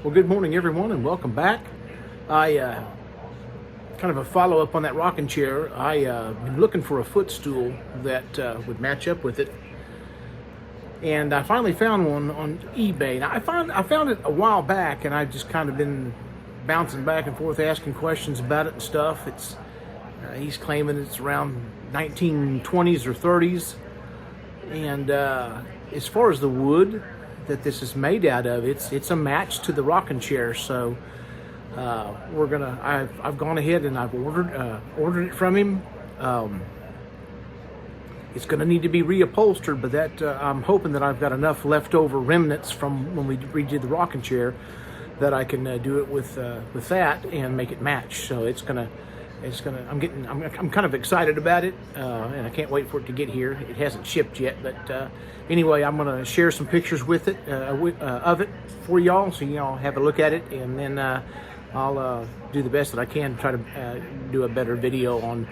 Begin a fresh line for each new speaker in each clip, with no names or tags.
Well, good morning, everyone, and welcome back. I kind of a follow-up on that rocking chair. I been looking for a footstool that would match up with it, and I finally found one on eBay. Now, I found it a while back, and I've just kind of been bouncing back and forth, asking questions about it and stuff. It's he's claiming it's around 1920s or 30s, and as far as the wood that this is made out of, it's a match to the rocking chair. So I've gone ahead and I've ordered it from him. It's going to need to be reupholstered, but that I'm hoping that I've got enough leftover remnants from when we redid the rocking chair that I can do it with that and make it match. So I'm kind of excited about it, and I can't wait for it to get here. It hasn't shipped yet, but anyway, I'm going to share some pictures with it of it for y'all, so y'all have a look at it, and then I'll do the best that I can to try to do a better video on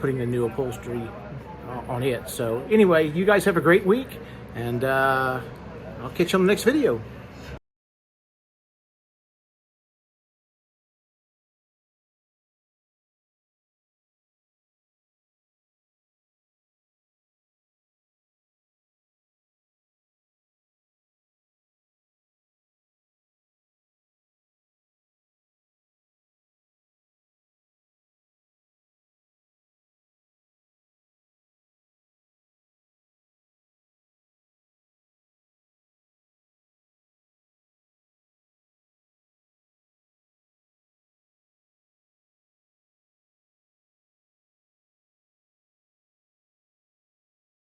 putting the new upholstery on it. So anyway, you guys have a great week, and I'll catch you on the next video.